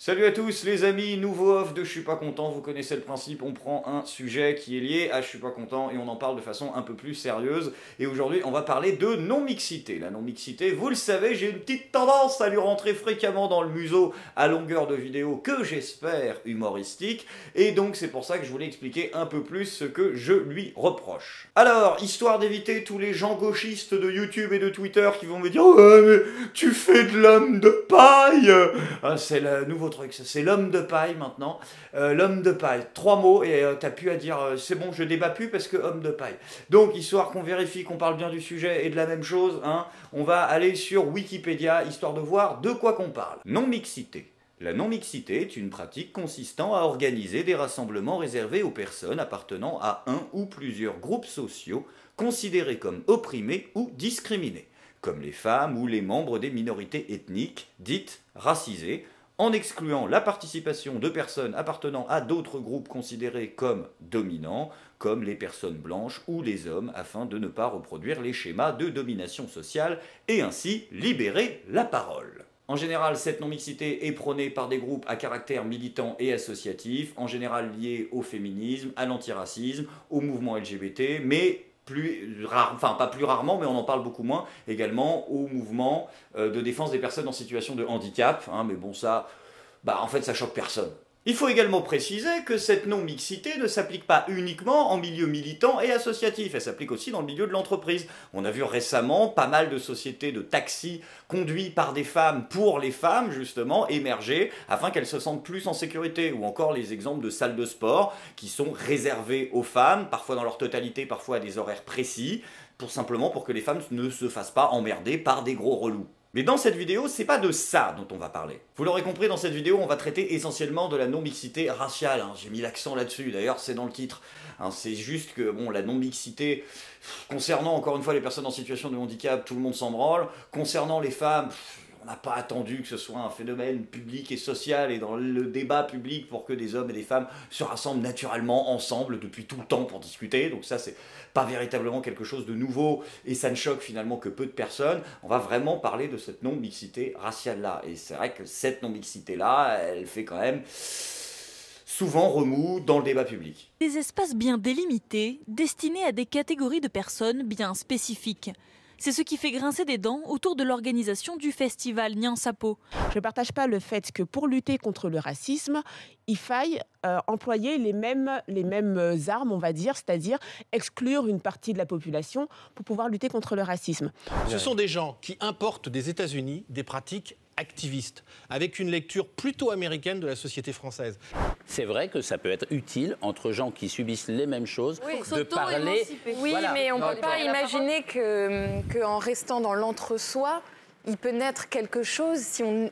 Salut à tous les amis, nouveau off de Je suis pas content, vous connaissez le principe, on prend un sujet qui est lié à Je suis pas content et on en parle de façon un peu plus sérieuse. Et aujourd'hui on va parler de non-mixité. La non-mixité, vous le savez, j'ai une petite tendance à lui rentrer fréquemment dans le museau à longueur de vidéos que j'espère humoristiques. Et donc c'est pour ça que je voulais expliquer un peu plus ce que je lui reproche. Alors, histoire d'éviter tous les gens gauchistes de YouTube et de Twitter qui vont me dire « Ouais mais tu fais de l'homme de paille !» C'est le nouveau truc, c'est l'homme de paille maintenant. L'homme de paille, 3 mots et t'as plus à dire c'est bon, je débat plus parce que homme de paille. Donc, histoire qu'on vérifie qu'on parle bien du sujet et de la même chose, hein, on va aller sur Wikipédia histoire de voir de quoi qu'on parle. Non-mixité. La non-mixité est une pratique consistant à organiser des rassemblements réservés aux personnes appartenant à un ou plusieurs groupes sociaux considérés comme opprimés ou discriminés, comme les femmes ou les membres des minorités ethniques dites racisées, en excluant la participation de personnes appartenant à d'autres groupes considérés comme dominants, comme les personnes blanches ou les hommes, afin de ne pas reproduire les schémas de domination sociale et ainsi libérer la parole. En général, cette non-mixité est prônée par des groupes à caractère militant et associatif, en général liés au féminisme, à l'antiracisme, au mouvement LGBT, mais pas plus rarement, mais on en parle beaucoup moins, également au mouvement de défense des personnes en situation de handicap, hein, mais bon ça, en fait ça choque personne. Il faut également préciser que cette non-mixité ne s'applique pas uniquement en milieu militant et associatif, elle s'applique aussi dans le milieu de l'entreprise. On a vu récemment pas mal de sociétés de taxis conduits par des femmes pour les femmes, justement, émerger afin qu'elles se sentent plus en sécurité. Ou encore les exemples de salles de sport qui sont réservées aux femmes, parfois dans leur totalité, parfois à des horaires précis, simplement pour que les femmes ne se fassent pas emmerder par des gros relous. Mais dans cette vidéo, c'est pas de ça dont on va parler. Vous l'aurez compris, dans cette vidéo, on va traiter essentiellement de la non-mixité raciale. Hein. J'ai mis l'accent là-dessus, d'ailleurs c'est dans le titre. Hein, c'est juste que bon, la non-mixité, concernant encore une fois les personnes en situation de handicap, tout le monde s'en branle. Concernant les femmes, on n'a pas attendu que ce soit un phénomène public et social et dans le débat public pour que des hommes et des femmes se rassemblent naturellement ensemble depuis tout le temps pour discuter. Donc ça, c'est pas véritablement quelque chose de nouveau et ça ne choque finalement que peu de personnes. On va vraiment parler de cette non-mixité raciale-là. Et c'est vrai que cette non-mixité-là, elle fait quand même souvent remous dans le débat public. Des espaces bien délimités, destinés à des catégories de personnes bien spécifiques. C'est ce qui fait grincer des dents autour de l'organisation du festival Nyansapo. Je ne partage pas le fait que pour lutter contre le racisme, il faille employer les mêmes armes, on va dire, c'est-à-dire exclure une partie de la population pour pouvoir lutter contre le racisme. Ce sont des gens qui importent des États-Unis des pratiques activistes, avec une lecture plutôt américaine de la société française. C'est vrai que ça peut être utile entre gens qui subissent les mêmes choses, de parler. Oui, voilà. Mais on ne peut pas imaginer qu'en restant dans l'entre-soi, il peut naître quelque chose où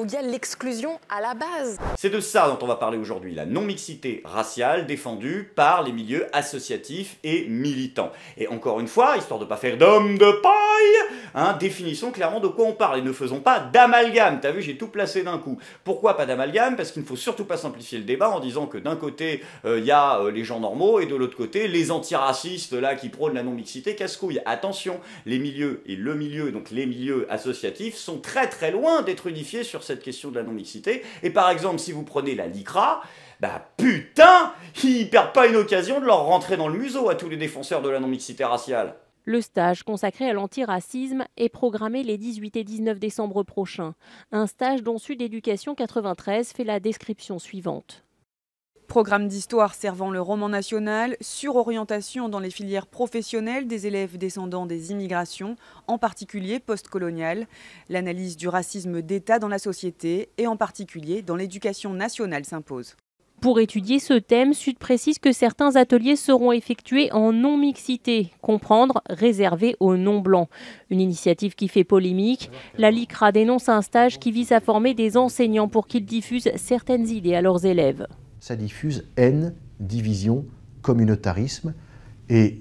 il y a l'exclusion à la base. C'est de ça dont on va parler aujourd'hui, la non-mixité raciale défendue par les milieux associatifs et militants. Et encore une fois, histoire de ne pas faire d'homme de paille, hein, définissons clairement de quoi on parle et ne faisons pas d'amalgame. T'as vu, j'ai tout placé d'un coup. Pourquoi pas d'amalgame? Parce qu'il ne faut surtout pas simplifier le débat en disant que d'un côté, y a les gens normaux et de l'autre côté, les antiracistes là qui prônent la non-mixité casse-couille. Attention, les milieux et le milieu, donc les milieux associatifs sont très très loin d'être unifiés sur cette question de la non-mixité. Et par exemple, si vous prenez la LICRA, putain, ils perdent pas une occasion de leur rentrer dans le museau à tous les défenseurs de la non-mixité raciale. Le stage consacré à l'antiracisme est programmé les 18 et 19 décembre prochains. Un stage dont Sud Éducation 93 fait la description suivante. Programme d'histoire servant le roman national, surorientation dans les filières professionnelles des élèves descendants des immigrations, en particulier postcoloniales, l'analyse du racisme d'État dans la société et en particulier dans l'éducation nationale s'impose. Pour étudier ce thème, Sud précise que certains ateliers seront effectués en non-mixité, comprendre réservé aux non-blancs. Une initiative qui fait polémique. La LICRA dénonce un stage qui vise à former des enseignants pour qu'ils diffusent certaines idées à leurs élèves. Ça diffuse haine, division, communautarisme, et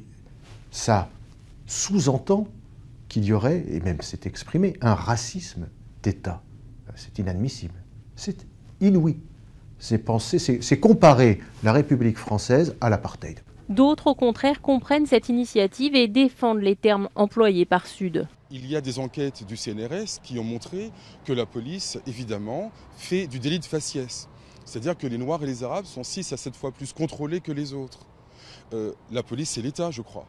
ça sous-entend qu'il y aurait, et même c'est exprimé, un racisme d'État. C'est inadmissible, c'est inouï. C'est comparer la République française à l'apartheid. D'autres, au contraire, comprennent cette initiative et défendent les termes employés par Sud. Il y a des enquêtes du CNRS qui ont montré que la police, évidemment, fait du délit de faciès. C'est-à-dire que les Noirs et les Arabes sont 6 à 7 fois plus contrôlés que les autres. La police, c'est l'État, je crois.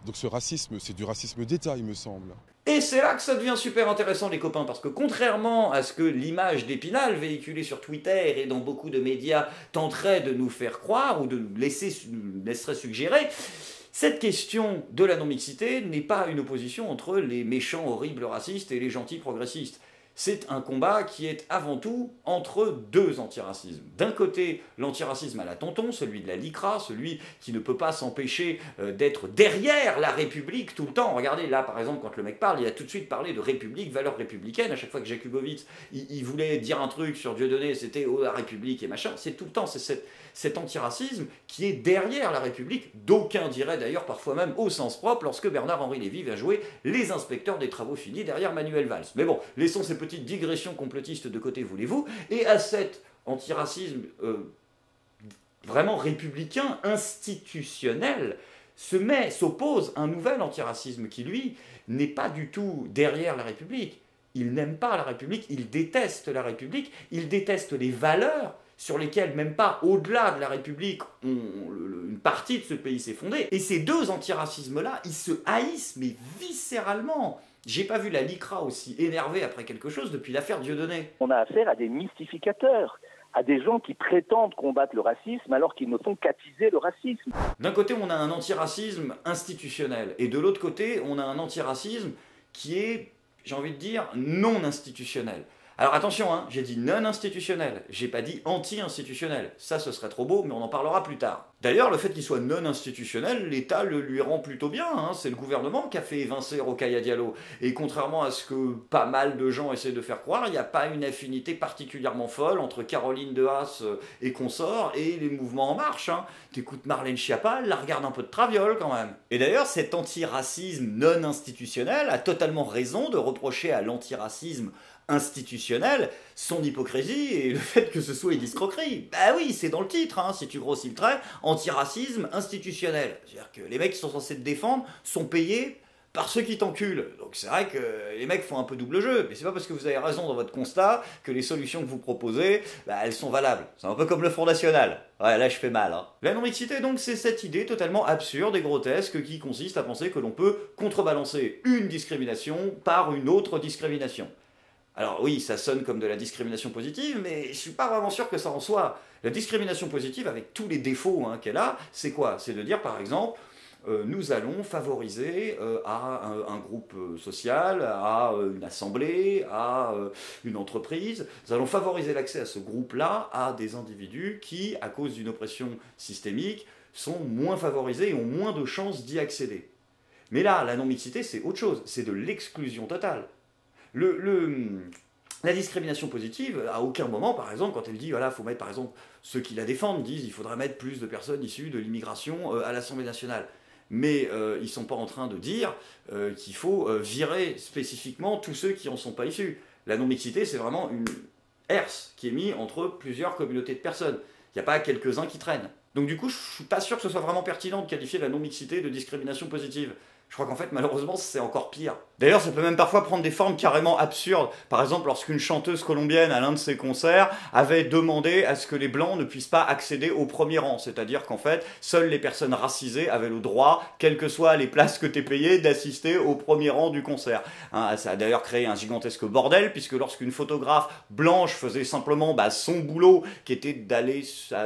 Donc ce racisme, c'est du racisme d'État, il me semble. Et c'est là que ça devient super intéressant, les copains, parce que contrairement à ce que l'image d'Épinal véhiculée sur Twitter et dans beaucoup de médias tenterait de nous faire croire ou de nous laisserait suggérer, cette question de la non-mixité n'est pas une opposition entre les méchants, horribles racistes et les gentils progressistes. C'est un combat qui est avant tout entre deux antiracismes. D'un côté, l'antiracisme à la tonton, celui de la LICRA, celui qui ne peut pas s'empêcher d'être derrière la République tout le temps. Regardez, là, par exemple, quand le mec parle, il a tout de suite parlé de République, valeurs républicaines. À chaque fois que Jakubowicz, il voulait dire un truc sur Dieudonné, c'était « oh, la République » et machin. C'est tout le temps, c'est cet antiracisme qui est derrière la République. D'aucuns diraient d'ailleurs parfois même au sens propre, lorsque Bernard-Henri Lévy va jouer les inspecteurs des travaux finis derrière Manuel Valls. Mais bon, laissons ces petites digressions complotistes de côté, voulez-vous, et à cet antiracisme vraiment républicain, institutionnel, s'oppose un nouvel antiracisme qui, lui, n'est pas du tout derrière la République. Il n'aime pas la République, il déteste la République, il déteste les valeurs sur lesquelles, même pas au-delà de la République, une partie de ce pays s'est fondée. Et ces deux antiracismes-là, ils se haïssent, mais viscéralement. J'ai pas vu la LICRA aussi énervée après quelque chose depuis l'affaire Dieudonné. On a affaire à des mystificateurs, à des gens qui prétendent combattre le racisme alors qu'ils ne font qu'attiser le racisme. D'un côté, on a un antiracisme institutionnel, et de l'autre côté, on a un antiracisme qui est, j'ai envie de dire, non institutionnel. Alors attention, hein, j'ai dit non institutionnel, j'ai pas dit anti-institutionnel. Ça, ce serait trop beau, mais on en parlera plus tard. D'ailleurs, le fait qu'il soit non institutionnel, l'État le lui rend plutôt bien. Hein. C'est le gouvernement qui a fait évincer Rokhaya Diallo. Et contrairement à ce que pas mal de gens essaient de faire croire, il n'y a pas une affinité particulièrement folle entre Caroline de Haas et consorts et les mouvements En Marche. Hein. T'écoutes Marlène Schiappa, elle la regarde un peu de traviole quand même. Et d'ailleurs, cet antiracisme non institutionnel a totalement raison de reprocher à l'antiracisme institutionnel son hypocrisie et le fait que ce soit une escroquerie. Bah oui, c'est dans le titre, hein, si tu grossis le trait, antiracisme institutionnel. C'est-à-dire que les mecs qui sont censés te défendre sont payés par ceux qui t'enculent. Donc c'est vrai que les mecs font un peu double jeu, mais c'est pas parce que vous avez raison dans votre constat que les solutions que vous proposez, bah, elles sont valables. C'est un peu comme le Front National. Ouais, là je fais mal. Hein. La non-mixité, donc, c'est cette idée totalement absurde et grotesque qui consiste à penser que l'on peut contrebalancer une discrimination par une autre discrimination. Alors oui, ça sonne comme de la discrimination positive, mais je suis pas vraiment sûr que ça en soit. La discrimination positive, avec tous les défauts hein, qu'elle a, c'est quoi? C'est de dire, par exemple, nous allons favoriser à un groupe social, à une assemblée, à une entreprise, nous allons favoriser l'accès à ce groupe-là à des individus qui, à cause d'une oppression systémique, sont moins favorisés et ont moins de chances d'y accéder. Mais là, la non-mixité, c'est autre chose, c'est de l'exclusion totale. La discrimination positive, à aucun moment, par exemple, quand elle dit, voilà, il faut mettre, par exemple, ceux qui la défendent disent, il faudrait mettre plus de personnes issues de l'immigration à l'Assemblée nationale. Mais ils ne sont pas en train de dire qu'il faut virer spécifiquement tous ceux qui n'en sont pas issus. La non-mixité, c'est vraiment une herse qui est mise entre plusieurs communautés de personnes. Il n'y a pas quelques-uns qui traînent. Donc du coup, je ne suis pas sûr que ce soit vraiment pertinent de qualifier la non-mixité de discrimination positive. Je crois qu'en fait, malheureusement, c'est encore pire. D'ailleurs, ça peut même parfois prendre des formes carrément absurdes. Par exemple, lorsqu'une chanteuse colombienne, à l'un de ses concerts, avait demandé à ce que les Blancs ne puissent pas accéder au premier rang. C'est-à-dire qu'en fait, seules les personnes racisées avaient le droit, quelles que soient les places que t'es payées, d'assister au premier rang du concert. Hein, ça a d'ailleurs créé un gigantesque bordel, puisque lorsqu'une photographe blanche faisait simplement son boulot, qui était d'aller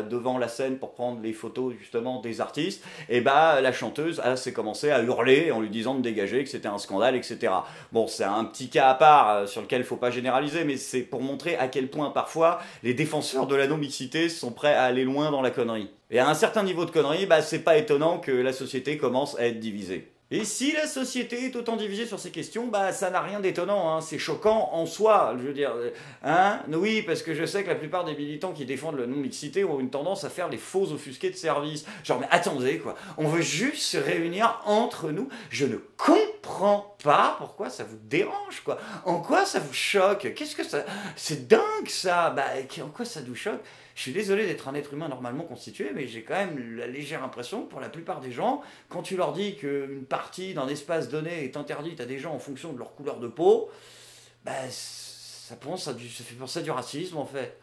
devant la scène pour prendre les photos, justement, des artistes, et la chanteuse s'est commencé à hurler en lui disant de dégager, que c'était un scandale, etc. Bon, c'est un petit cas à part sur lequel il ne faut pas généraliser, mais c'est pour montrer à quel point parfois les défenseurs de la non-mixité sont prêts à aller loin dans la connerie. Et à un certain niveau de connerie, c'est pas étonnant que la société commence à être divisée. Et si la société est autant divisée sur ces questions, ça n'a rien d'étonnant, hein. C'est choquant en soi, je veux dire. Hein? Oui, parce que je sais que la plupart des militants qui défendent la non-mixité ont une tendance à faire les faux offusqués de service. Genre, mais attendez, quoi, on veut juste se réunir entre nous, je ne comprends comprends pas pourquoi ça vous dérange, quoi. En quoi ça vous choque? Qu'est-ce que ça... C'est dingue, ça. Bah, en quoi ça vous choque? Je suis désolé d'être un être humain normalement constitué, mais j'ai quand même la légère impression que pour la plupart des gens, quand tu leur dis qu'une partie d'un espace donné est interdite à des gens en fonction de leur couleur de peau, bah, ça fait penser à du racisme, en fait.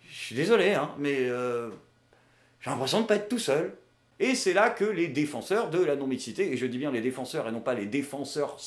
Je suis désolé, hein, mais j'ai l'impression de ne pas être tout seul. Et c'est là que les défenseurs de la non-mixité, et je dis bien les défenseurs et non pas les défenseurs,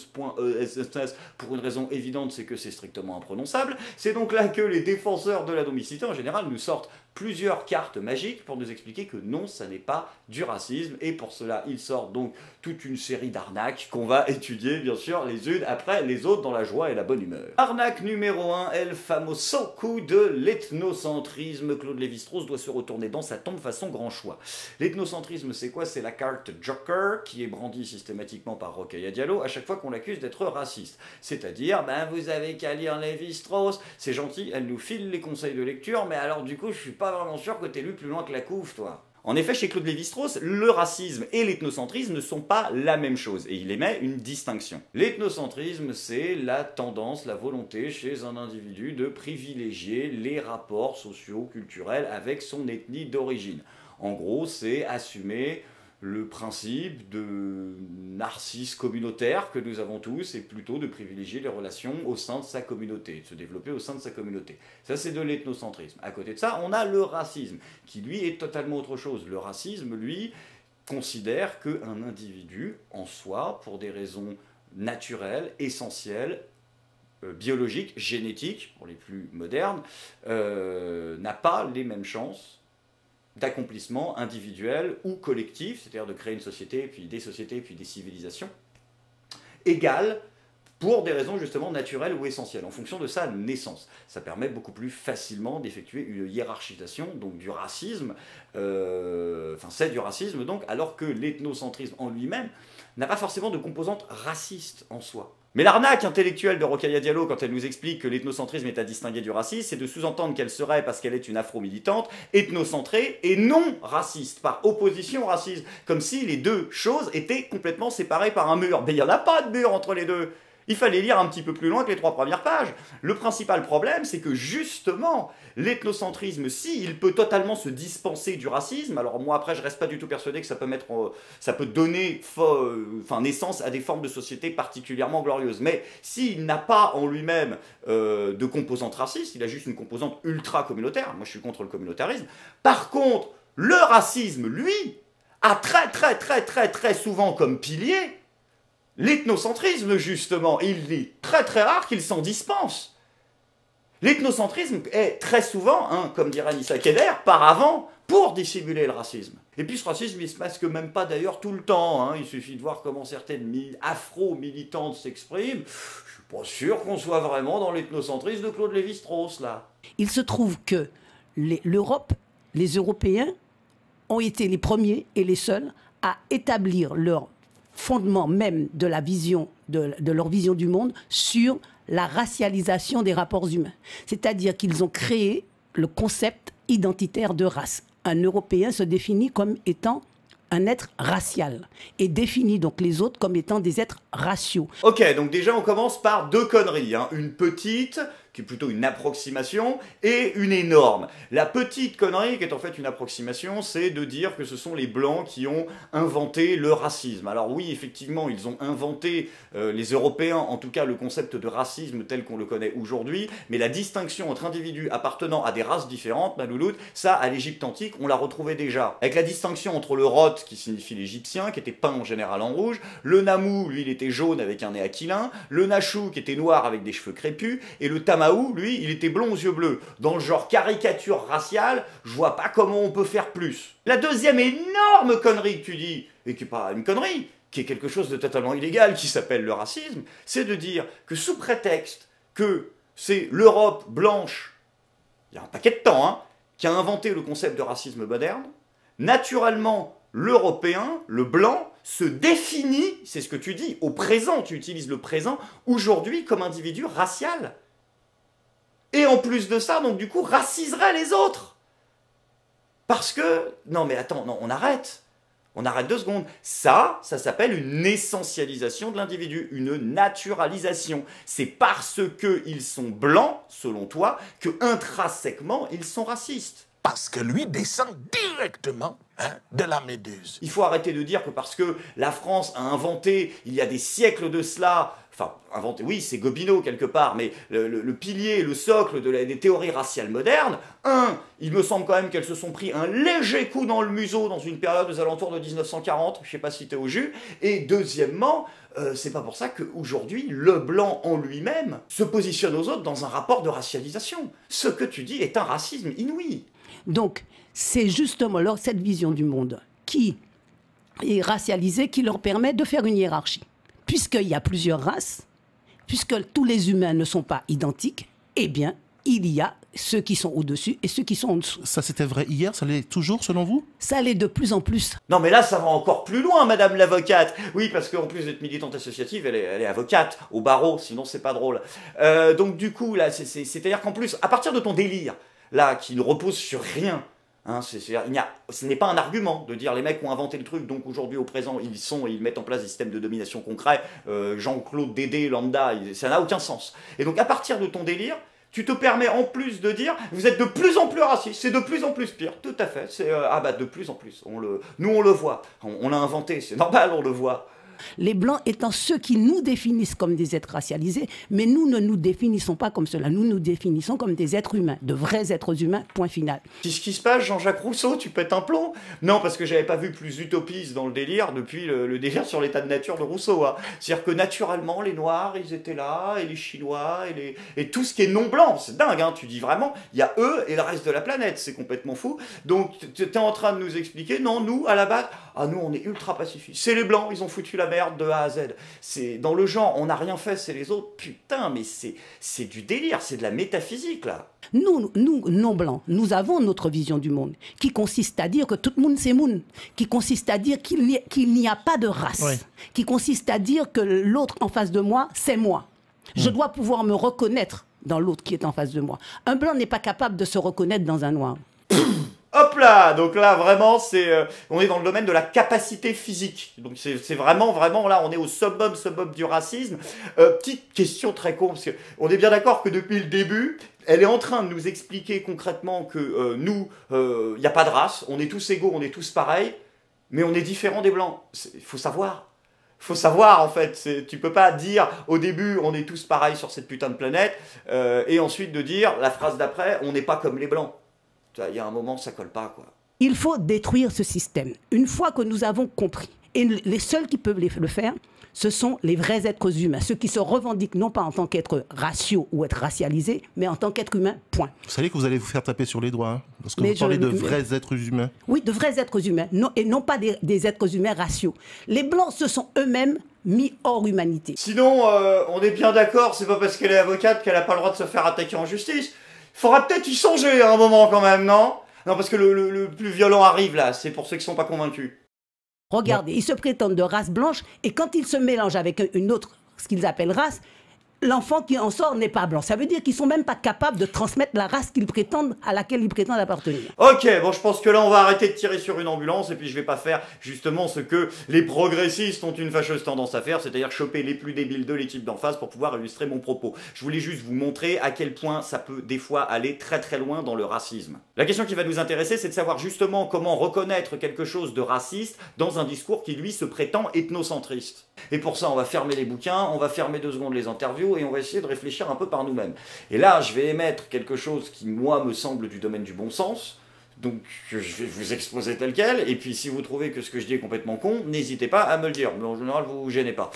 pour une raison évidente, c'est que c'est strictement imprononçable, c'est donc là que les défenseurs de la non-mixité, en général, nous sortent plusieurs cartes magiques pour nous expliquer que non, ça n'est pas du racisme, et pour cela, ils sortent donc toute une série d'arnaques qu'on va étudier, bien sûr, les unes après les autres dans la joie et la bonne humeur. Arnaque numéro 1, El famoso coup de l'ethnocentrisme. Claude Lévi-Strauss doit se retourner dans sa tombe façon grand choix. L'ethnocentrisme, c'est quoi? C'est la carte Joker qui est brandie systématiquement par Rokhaya Diallo à chaque fois qu'on l'accuse d'être raciste. C'est-à-dire, ben vous avez qu'à lire Lévi-Strauss, c'est gentil, elle nous file les conseils de lecture, mais alors du coup, je suis pas vraiment sûr que t'es lu plus loin que la couve, toi. En effet, chez Claude Lévi-Strauss, le racisme et l'ethnocentrisme ne sont pas la même chose, et il émet une distinction. L'ethnocentrisme, c'est la tendance, la volonté chez un individu de privilégier les rapports sociaux, culturels avec son ethnie d'origine. En gros, c'est assumer le principe de narcisse communautaire que nous avons tous, et plutôt de privilégier les relations au sein de sa communauté, de se développer au sein de sa communauté. Ça, c'est de l'ethnocentrisme. À côté de ça, on a le racisme, qui lui est totalement autre chose. Le racisme, lui, considère qu'un individu, en soi, pour des raisons naturelles, essentielles, biologiques, génétiques, pour les plus modernes, n'a pas les mêmes chances d'accomplissement individuel ou collectif, c'est-à-dire de créer une société, puis des civilisations, égales pour des raisons justement naturelles ou essentielles, en fonction de sa naissance. Ça permet beaucoup plus facilement d'effectuer une hiérarchisation, donc du racisme, c'est du racisme donc, alors que l'ethnocentrisme en lui-même n'a pas forcément de composante raciste en soi. Mais l'arnaque intellectuelle de Rokhaya Diallo, quand elle nous explique que l'ethnocentrisme est à distinguer du racisme, c'est de sous-entendre qu'elle serait, parce qu'elle est une afro-militante, ethnocentrée et non raciste, par opposition au racisme, comme si les deux choses étaient complètement séparées par un mur. Mais il n'y en a pas de mur entre les deux. Il fallait lire un petit peu plus loin que les 3 premières pages. Le principal problème, c'est que justement, l'ethnocentrisme, si, il peut totalement se dispenser du racisme. Alors moi, après, je reste pas du tout persuadé que ça peut donner naissance à des formes de société particulièrement glorieuses. Mais s'il n'a pas en lui-même de composante raciste, il a juste une composante ultra-communautaire. Moi, je suis contre le communautarisme. Par contre, le racisme, lui, a très souvent comme pilier l'ethnocentrisme, justement. Il est très rare qu'il s'en dispense. L'ethnocentrisme est très souvent, comme dirait Nissa Kheder, par avant, pour dissimuler le racisme. Et puis ce racisme, il se masque même pas d'ailleurs tout le temps. Il suffit de voir comment certaines afro-militantes s'expriment. Je suis pas sûr qu'on soit vraiment dans l'ethnocentrisme de Claude Lévi-Strauss, là. Il se trouve que l'Europe, les Européens, ont été les premiers et les seuls à établir leur fondement même de la vision, de leur vision du monde sur la racialisation des rapports humains. C'est-à-dire qu'ils ont créé le concept identitaire de race. Un Européen se définit comme étant un être racial et définit donc les autres comme étant des êtres raciaux. Ok, donc déjà on commence par 2 conneries. Une petite, qui est plutôt une approximation, et une énorme. La petite connerie, qui est en fait une approximation, c'est de dire que ce sont les Blancs qui ont inventé le racisme. Alors oui, effectivement, ils ont inventé, les Européens, en tout cas, le concept de racisme tel qu'on le connaît aujourd'hui, mais la distinction entre individus appartenant à des races différentes, ma louloute, ça, à l'Égypte antique, on l'a retrouvé déjà. Avec la distinction entre le Roth, qui signifie l'Égyptien, qui était peint en général en rouge, le Namou, lui, il était jaune avec un nez aquilin, le Nachou, qui était noir avec des cheveux crépus, et le Tamaou, lui, il était blond aux yeux bleus. Dans le genre caricature raciale, je vois pas comment on peut faire plus. La deuxième énorme connerie que tu dis, et qui n'est pas une connerie, qui est quelque chose de totalement illégal, qui s'appelle le racisme, c'est de dire que sous prétexte que c'est l'Europe blanche, il y a un paquet de temps, qui a inventé le concept de racisme moderne, naturellement, l'Européen, le blanc, se définit, c'est ce que tu dis, au présent, tu utilises le présent, aujourd'hui, comme individu racial. Et en plus de ça, donc du coup, raciserait les autres. Parce que, non mais attends, non, on arrête. On arrête 2 secondes. Ça s'appelle une essentialisation de l'individu, une naturalisation. C'est parce qu'ils sont blancs, selon toi, que intrinsèquement, ils sont racistes. Parce que lui descend directement de la Méduse. Il faut arrêter de dire que parce que la France a inventé, il y a des siècles de cela, enfin, inventé, oui, c'est Gobineau quelque part, mais le pilier, le socle des théories raciales modernes, il me semble quand même qu'elles se sont pris un léger coup dans le museau dans une période aux alentours de 1940, je ne sais pas si t'es au jus, et deuxièmement, c'est pas pour ça qu'aujourd'hui, le blanc en lui-même se positionne aux autres dans un rapport de racialisation. Ce que tu dis est un racisme inouï. Donc, c'est justement cette vision du monde qui est racialisée qui leur permet de faire une hiérarchie. Puisqu'il y a plusieurs races, puisque tous les humains ne sont pas identiques, eh bien, il y a ceux qui sont au-dessus et ceux qui sont en dessous. Ça, c'était vrai hier, ça l'est toujours, selon vous? Ça l'est de plus en plus. Non, mais là, ça va encore plus loin, madame l'avocate. Oui, parce qu'en plus d'être militante associative, elle est avocate au barreau, sinon c'est pas drôle. Donc du coup, là, c'est-à-dire qu'en plus, à partir de ton délire, là, qui ne repose sur rien, hein, ce n'est pas un argument de dire les mecs ont inventé le truc, donc aujourd'hui au présent ils mettent en place des systèmes de domination concrets, Jean-Claude Dédé, lambda, ça n'a aucun sens. Et donc à partir de ton délire, tu te permets en plus de dire vous êtes de plus en plus raciste, c'est de plus en plus pire, tout à fait, c'est de plus en plus, nous on le voit, on l'a inventé, c'est normal, on le voit. Les Blancs étant ceux qui nous définissent comme des êtres racialisés, mais nous ne nous définissons pas comme cela. Nous nous définissons comme des êtres humains, de vrais êtres humains, point final. Qu'est-ce qui se passe, Jean-Jacques Rousseau? Tu pètes un plomb? Non, parce que j'avais pas vu plus utopiste dans le délire depuis le délire sur l'état de nature de Rousseau. Hein. C'est-à-dire que naturellement, les Noirs, ils étaient là, et les Chinois, et tout ce qui est non-blanc. C'est dingue, hein. Tu dis vraiment, il y a eux et le reste de la planète. C'est complètement fou. Donc, tu es en train de nous expliquer, non, nous, à la base, nous, on est ultra pacifistes. C'est les Blancs, ils ont foutu la merde de A à Z. C'est dans le genre, on n'a rien fait, c'est les autres. Putain, mais c'est du délire, c'est de la métaphysique, là. Nous, non-blancs, nous avons notre vision du monde, qui consiste à dire que tout le monde c'est monde, qui consiste à dire qu'il n'y a pas de race, oui. Qui consiste à dire que l'autre en face de moi, c'est moi. Je dois pouvoir me reconnaître dans l'autre qui est en face de moi. Un blanc n'est pas capable de se reconnaître dans un noir. Hop là, donc là vraiment on est dans le domaine de la capacité physique. Donc c'est vraiment là on est au summum du racisme. Petite question très con parce que on est bien d'accord que depuis le début, elle est en train de nous expliquer concrètement que nous, il n'y a pas de race, on est tous égaux, on est tous pareils, mais on est différents des blancs. Il faut savoir. Faut savoir en fait, tu peux pas dire au début on est tous pareils sur cette putain de planète et ensuite de dire la phrase d'après on n'est pas comme les blancs. Il y a un moment, ça colle pas, quoi. Il faut détruire ce système. Une fois que nous avons compris, et les seuls qui peuvent le faire, ce sont les vrais êtres humains, ceux qui se revendiquent non pas en tant qu'êtres raciaux ou être racialisés, mais en tant qu'êtres humains, point. Vous savez que vous allez vous faire taper sur les doigts, hein, parce que vous parlez de vrais êtres humains. Oui, de vrais êtres humains, non, et non pas des êtres humains raciaux. Les Blancs se sont eux-mêmes mis hors humanité. Sinon, on est bien d'accord, c'est pas parce qu'elle est avocate qu'elle n'a pas le droit de se faire attaquer en justice. Faudra peut-être y songer à un moment quand même, non? Non, parce que le plus violent arrive là, c'est pour ceux qui sont pas convaincus. Regardez, ils se prétendent de race blanche et quand ils se mélangent avec une autre, ce qu'ils appellent race, l'enfant qui en sort n'est pas blanc. Ça veut dire qu'ils sont même pas capables de transmettre la race à laquelle ils prétendent appartenir. Ok, bon, je pense que là, on va arrêter de tirer sur une ambulance et puis je vais pas faire justement ce que les progressistes ont une fâcheuse tendance à faire, c'est-à-dire choper les plus débiles de l'équipe d'en face pour pouvoir illustrer mon propos. Je voulais juste vous montrer à quel point ça peut des fois aller très très loin dans le racisme. La question qui va nous intéresser, c'est de savoir justement comment reconnaître quelque chose de raciste dans un discours qui, lui, se prétend ethnocentriste. Et pour ça, on va fermer les bouquins, on va fermer 2 secondes les interviews et on va essayer de réfléchir un peu par nous-mêmes. Et là, je vais émettre quelque chose qui, moi, me semble du domaine du bon sens, donc je vais vous exposer tel quel, et puis si vous trouvez que ce que je dis est complètement con, n'hésitez pas à me le dire, mais en général, vous vous gênez pas.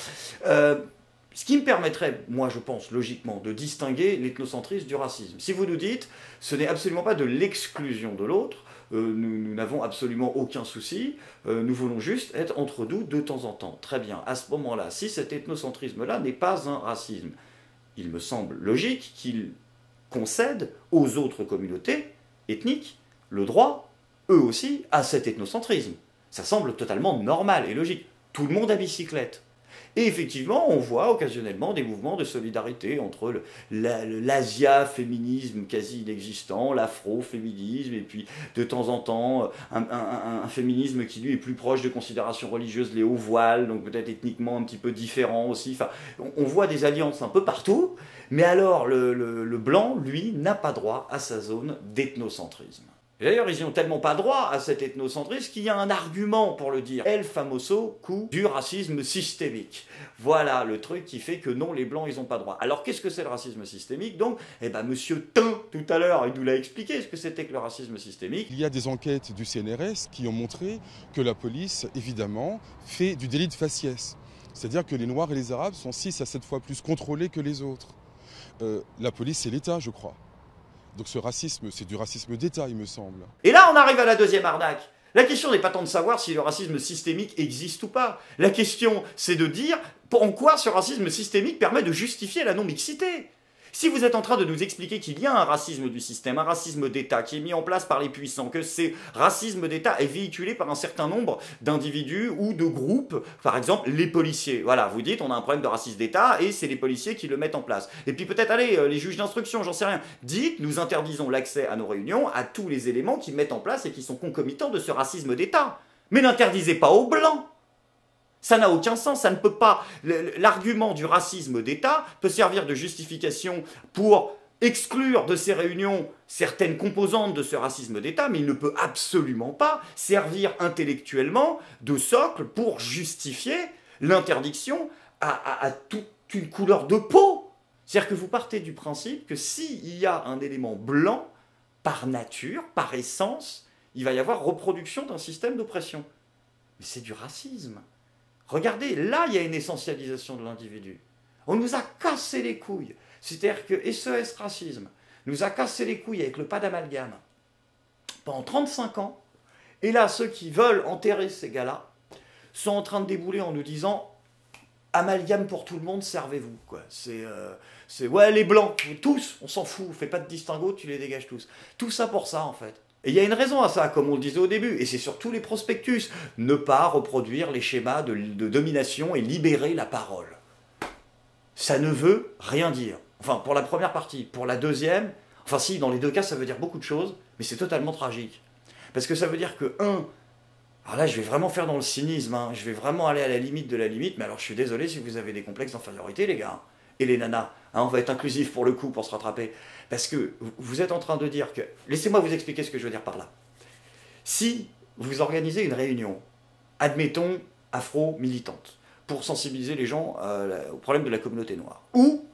Ce qui me permettrait, moi je pense, logiquement, de distinguer l'ethnocentrisme du racisme. Si vous nous dites, ce n'est absolument pas de l'exclusion de l'autre, nous n'avons absolument aucun souci, nous voulons juste être entre nous de temps en temps. Très bien, à ce moment-là, si cet ethnocentrisme-là n'est pas un racisme, il me semble logique qu'il concède aux autres communautés ethniques le droit, eux aussi, à cet ethnocentrisme. Ça semble totalement normal et logique. Tout le monde à bicyclette. Et effectivement, on voit occasionnellement des mouvements de solidarité entre l'Asia-féminisme quasi inexistant, l'afro-féminisme, et puis de temps en temps un féminisme qui lui est plus proche de considérations religieuses, les hauts voiles, donc peut-être ethniquement un petit peu différent aussi. Enfin, on voit des alliances un peu partout, mais alors le blanc, lui, n'a pas droit à sa zone d'ethnocentrisme. D'ailleurs, ils n'y ont tellement pas droit à cet ethnocentrisme qu'il y a un argument pour le dire. El famoso coup du racisme systémique. Voilà le truc qui fait que non, les blancs, ils n'ont pas droit. Alors, qu'est-ce que c'est le racisme systémique? Donc, eh ben, monsieur Tin, tout à l'heure, il nous l'a expliqué ce que c'était que le racisme systémique. Il y a des enquêtes du CNRS qui ont montré que la police, évidemment, fait du délit de faciès. C'est-à-dire que les Noirs et les Arabes sont 6 à 7 fois plus contrôlés que les autres. La police, c'est l'État, je crois. Donc ce racisme, c'est du racisme d'État, il me semble. Et là, on arrive à la deuxième arnaque. La question n'est pas tant de savoir si le racisme systémique existe ou pas. La question, c'est de dire en quoi ce racisme systémique permet de justifier la non-mixité. Si vous êtes en train de nous expliquer qu'il y a un racisme du système, un racisme d'État qui est mis en place par les puissants, que ce racisme d'État est véhiculé par un certain nombre d'individus ou de groupes, par exemple les policiers. Voilà, vous dites on a un problème de racisme d'État et c'est les policiers qui le mettent en place. Et puis peut-être, allez, les juges d'instruction, j'en sais rien. Dites, nous interdisons l'accès à nos réunions à tous les éléments qui mettent en place et qui sont concomitants de ce racisme d'État. Mais n'interdisez pas aux Blancs. Ça n'a aucun sens, ça ne peut pas... L'argument du racisme d'État peut servir de justification pour exclure de ces réunions certaines composantes de ce racisme d'État, mais il ne peut absolument pas servir intellectuellement de socle pour justifier l'interdiction à toute une couleur de peau. C'est-à-dire que vous partez du principe que s'il y a un élément blanc, par nature, par essence, il va y avoir reproduction d'un système d'oppression. Mais c'est du racisme. Regardez, là, il y a une essentialisation de l'individu. On nous a cassé les couilles. C'est-à-dire que SES Racisme nous a cassé les couilles avec le pas d'amalgame pendant 35 ans. Et là, ceux qui veulent enterrer ces gars-là sont en train de débouler en nous disant « amalgame pour tout le monde, servez-vous ». Ouais, les blancs, tous, on s'en fout, fais pas de distinguo, tu les dégages tous. Tout ça pour ça, en fait. Et il y a une raison à ça, comme on le disait au début, et c'est surtout les prospectus. Ne pas reproduire les schémas de domination et libérer la parole. Ça ne veut rien dire. Enfin, pour la première partie. Pour la deuxième, enfin si, dans les deux cas, ça veut dire beaucoup de choses, mais c'est totalement tragique. Parce que ça veut dire que, alors là, je vais vraiment faire dans le cynisme, hein, je vais vraiment aller à la limite de la limite, mais alors je suis désolé si vous avez des complexes d'infériorité, les gars, et les nanas. Hein, on va être inclusif pour le coup, pour se rattraper. Parce que vous êtes en train de dire que... Laissez-moi vous expliquer ce que je veux dire par là. Si vous organisez une réunion, admettons, afro-militante, pour sensibiliser les gens au problème de la communauté noire, ou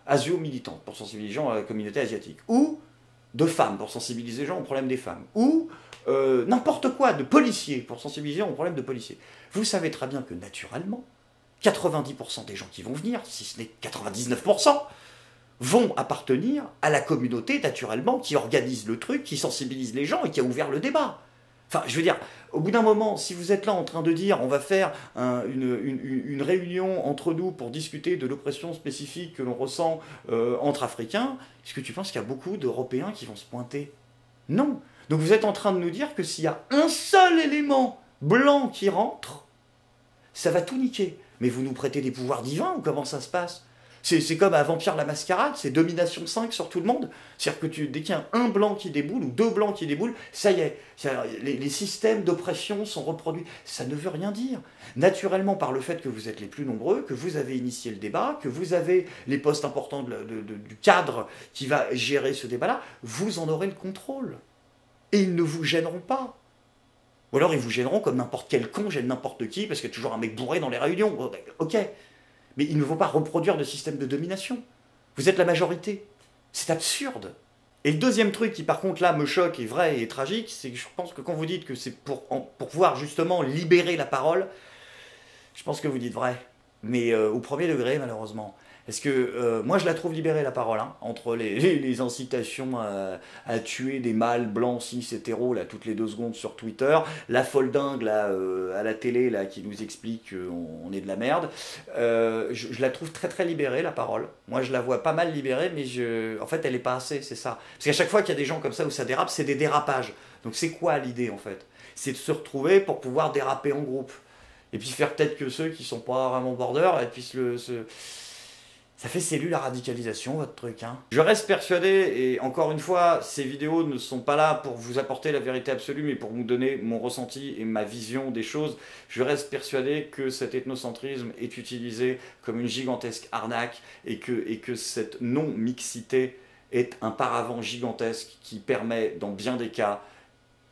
asio-militante, pour sensibiliser les gens à la communauté asiatique, ou de femmes, pour sensibiliser les gens au problème des femmes, ou n'importe quoi, de policiers, pour sensibiliser les gens au problème de policiers. Vous savez très bien que naturellement, 90% des gens qui vont venir, si ce n'est 99%, vont appartenir à la communauté, naturellement, qui organise le truc, qui sensibilise les gens et qui a ouvert le débat. Enfin, je veux dire, au bout d'un moment, si vous êtes là en train de dire on va faire une réunion entre nous pour discuter de l'oppression spécifique que l'on ressent entre Africains, est-ce que tu penses qu'il y a beaucoup d'Européens qui vont se pointer? Non. Donc vous êtes en train de nous dire que s'il y a un seul élément blanc qui rentre, ça va tout niquer. Mais vous nous prêtez des pouvoirs divins ou comment ça se passe? C'est comme à Vampire la Mascarade, c'est domination 5 sur tout le monde. C'est-à-dire que dès qu'il y a un blanc qui déboule ou deux blancs qui déboulent, ça y est, les systèmes d'oppression sont reproduits. Ça ne veut rien dire. Naturellement, par le fait que vous êtes les plus nombreux, que vous avez initié le débat, que vous avez les postes importants du cadre qui va gérer ce débat-là, vous en aurez le contrôle. Et ils ne vous gêneront pas. Ou alors ils vous gêneront comme n'importe quel con gêne n'importe qui, parce qu'il y a toujours un mec bourré dans les réunions. Ok. Mais il ne faut pas reproduire de système de domination. Vous êtes la majorité. C'est absurde. Et le deuxième truc qui, par contre, là, me choque, est vrai et tragique, c'est que je pense que quand vous dites que c'est pour pouvoir, justement, libérer la parole, je pense que vous dites vrai. Mais au premier degré, malheureusement. Parce que moi, je la trouve libérée, la parole, hein, entre les incitations à tuer des mâles blancs, cis, hétéros, là, toutes les 2 secondes sur Twitter, la folle dingue, là, à la télé, là, qui nous explique qu'on est de la merde. Je la trouve très, très libérée, la parole. Moi, je la vois pas mal libérée, mais en fait, elle n'est pas assez, c'est ça. Parce qu'à chaque fois qu'il y a des gens comme ça où ça dérape, c'est des dérapages. Donc, c'est quoi l'idée, en fait? C'est de se retrouver pour pouvoir déraper en groupe. et puis faire peut-être que ceux qui sont pas vraiment border puissent Ça fait cellule à radicalisation, votre truc. Hein. Je reste persuadé, et encore une fois, ces vidéos ne sont pas là pour vous apporter la vérité absolue, mais pour vous donner mon ressenti et ma vision des choses. Je reste persuadé que cet ethnocentrisme est utilisé comme une gigantesque arnaque, et que cette non-mixité est un paravent gigantesque qui permet, dans bien des cas,